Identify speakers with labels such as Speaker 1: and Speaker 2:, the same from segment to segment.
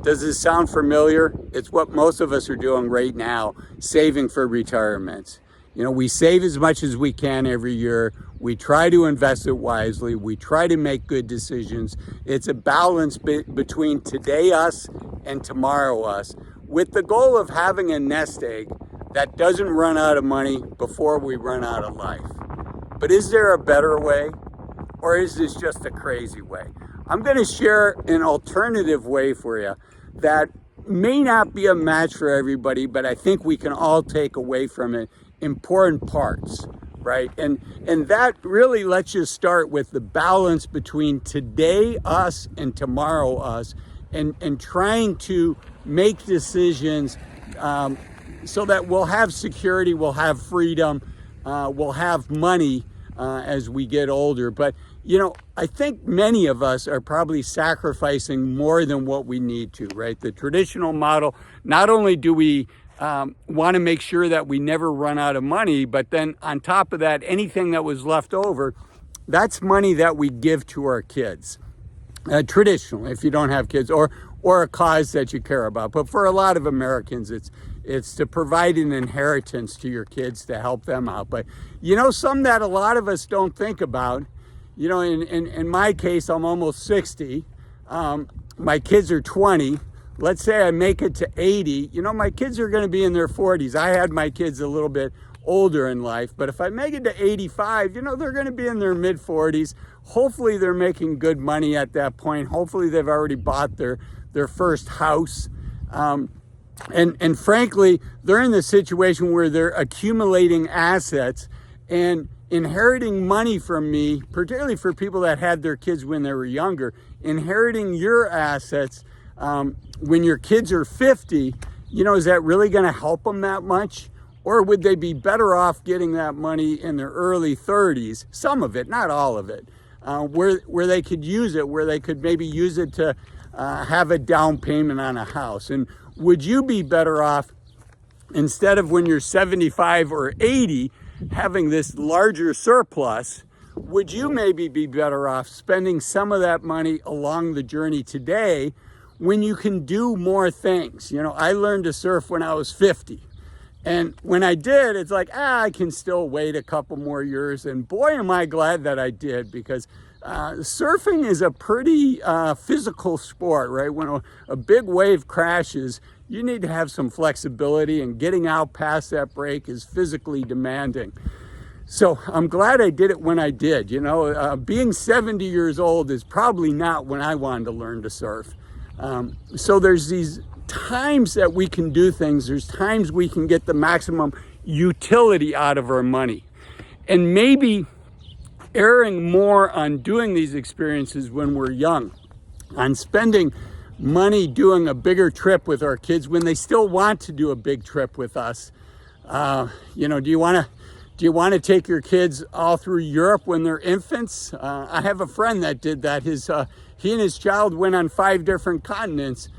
Speaker 1: Does this sound familiar? It's what most of us are doing right now, saving for retirement. You know, we save as much as we can every year. We try to invest it wisely. We try to make good decisions. It's a balance between today us and tomorrow us, with the goal of having a nest egg that doesn't run out of money before we run out of life. But is there a better way, or is this just a crazy way? I'm going to share an alternative way for you that may not be a match for everybody, but I think we can all take away from it important parts, right? And that really lets you start with the balance between today us and tomorrow us, and trying to make decisions so that we'll have security, we'll have freedom, we'll have money as we get older. But you know, I think many of us are probably sacrificing more than what we need to, right? The traditional model, not only do we want to make sure that we never run out of money, but then on top of that, anything that was left over, that's money that we give to our kids. Traditionally, if you don't have kids, or a cause that you care about. But for a lot of Americans, it's to provide an inheritance to your kids to help them out. But you know, some that a lot of us don't think about. You know, in my case, I'm almost 60. My kids are 20. Let's say I make it to 80. You know, my kids are going to be in their 40s. I had my kids a little bit older in life. But if I make it to 85, you know, they're going to be in their mid 40s. Hopefully they're making good money at that point. Hopefully they've already bought their first house. And frankly, they're in the situation where they're accumulating assets and inheriting money from me, particularly for people that had their kids when they were younger. Inheriting your assets when your kids are 50, you know, is that really going to help them that much? Or would they be better off getting that money in their early 30s, some of it, not all of it, where they could use it, where they could maybe use it to have a down payment on a house? And would you be better off, instead of when you're 75 or 80, having this larger surplus, would you maybe be better off spending some of that money along the journey today when you can do more things? You know, I learned to surf when I was 50. And when I did, it's like, I can still wait a couple more years. And boy, am I glad that I did, because surfing is a pretty physical sport, right? When a big wave crashes, you need to have some flexibility, and getting out past that break is physically demanding. So I'm glad I did it when I did. You know, being 70 years old is probably not when I wanted to learn to surf. So there's these times that we can do things. There's times we can get the maximum utility out of our money. And maybe erring more on doing these experiences when we're young, on spending money doing a bigger trip with our kids when they still want to do a big trip with us. You know, do you want to take your kids all through Europe when they're infants? I have a friend that did that. He and his child went on 5 different continents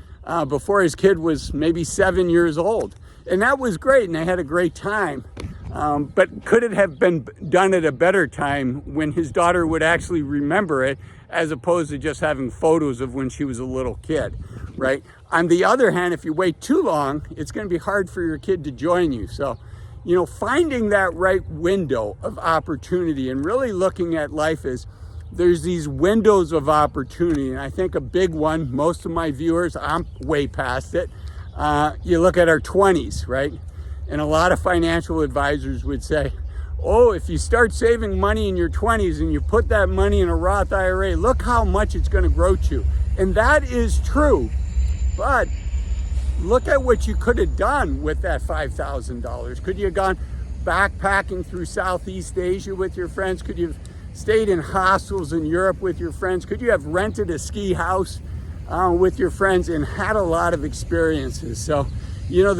Speaker 1: before his kid was maybe 7 years old. And that was great, and they had a great time. But could it have been done at a better time when his daughter would actually remember it, as opposed to just having photos of when she was a little kid, right? On the other hand, if you wait too long, it's going to be hard for your kid to join you. So, you know, finding that right window of opportunity and really looking at life as there's these windows of opportunity. And I think a big one, most of my viewers, I'm way past it. You look at our 20s, right? And a lot of financial advisors would say, oh, if you start saving money in your 20s and you put that money in a Roth IRA, look how much it's going to grow to. And that is true. But look at what you could have done with that $5,000. Could you have gone backpacking through Southeast Asia with your friends? Could you have stayed in hostels in Europe with your friends? Could you have rented a ski house with your friends and had a lot of experiences? So, you know,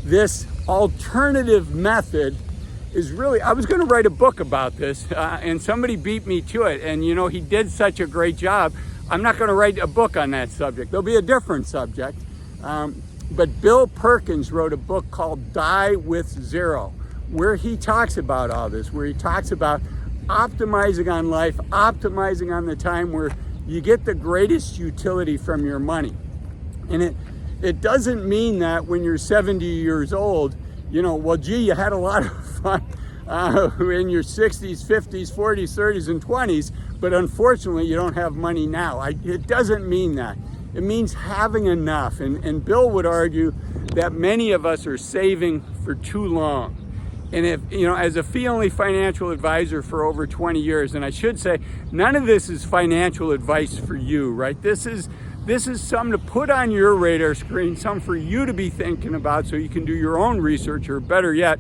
Speaker 1: this alternative method is really, I was going to write a book about this, and somebody beat me to it. And, you know, he did such a great job. I'm not going to write a book on that subject. There'll be a different subject. But Bill Perkins wrote a book called Die with Zero, where he talks about all this, where he talks about optimizing on life, optimizing on the time where you get the greatest utility from your money. And it doesn't mean that when you're 70 years old, you know, well, gee, you had a lot of fun in your 60s, 50s, 40s, 30s, and 20s, but unfortunately you don't have money now. It doesn't mean that. It means having enough. And Bill would argue that many of us are saving for too long. And if, you know, as a fee-only financial advisor for over 20 years, and I should say, none of this is financial advice for you, right? This is something to put on your radar screen, something for you to be thinking about so you can do your own research, or better yet,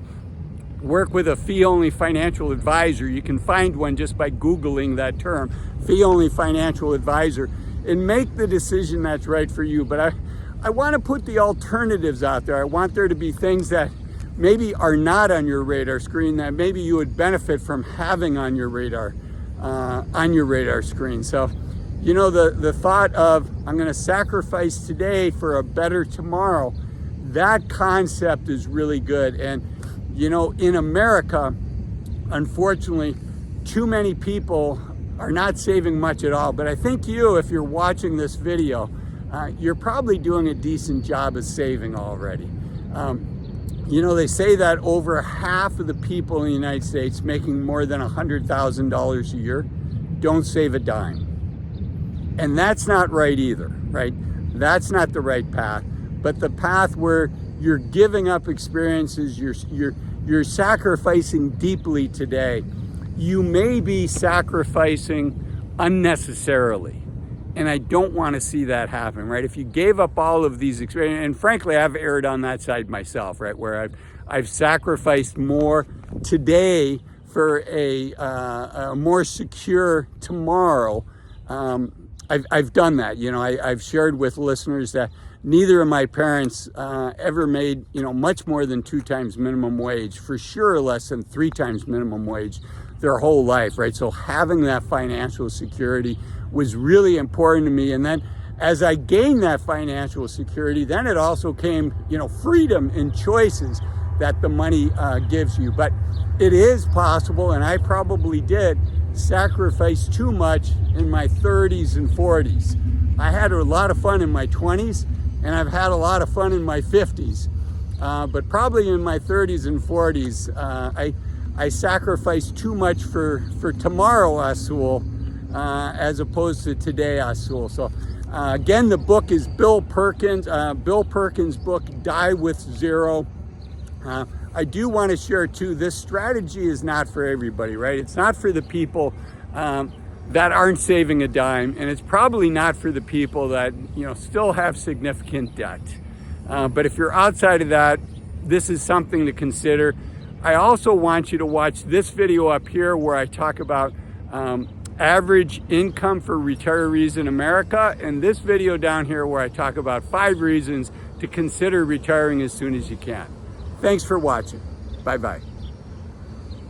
Speaker 1: work with a fee-only financial advisor. You can find one just by Googling that term, fee-only financial advisor, and make the decision that's right for you. But I want to put the alternatives out there. I want there to be things that maybe are not on your radar screen that maybe you would benefit from having on your radar screen. So, you know, the thought of, I'm going to sacrifice today for a better tomorrow, that concept is really good. And, you know, in America, unfortunately, too many people are not saving much at all. But I think you, if you're watching this video, you're probably doing a decent job of saving already. You know, they say that over half of the people in the United States making more than $100,000 a year don't save a dime. And that's not right either, right? That's not the right path. But the path where you're giving up experiences, you're sacrificing deeply today. You may be sacrificing unnecessarily. And I don't want to see that happen, right? If you gave up all of these experiences, and frankly, I've erred on that side myself, right? Where I've sacrificed more today for a more secure tomorrow. I've done that. You know, I've shared with listeners that neither of my parents ever made, you know, much more than 2 times minimum wage, for sure less than 3 times minimum wage their whole life, right? So having that financial security was really important to me. And then as I gained that financial security, then it also came, you know, freedom and choices that the money gives you. But it is possible, and I probably did sacrifice too much in my 30s and 40s. I had a lot of fun in my 20s, and I've had a lot of fun in my 50s. But probably in my 30s and 40s, I sacrificed too much for tomorrow, Azul, as opposed to today, Azul. So again, the book is Bill Perkins' book, Die with Zero. I do want to share too, this strategy is not for everybody, right? It's not for the people that aren't saving a dime, and it's probably not for the people that, you know, still have significant debt. But if you're outside of that, this is something to consider. I also want you to watch this video up here where I talk about average income for retirees in America, and this video down here where I talk about 5 reasons to consider retiring as soon as you can. Thanks for watching. Bye-bye.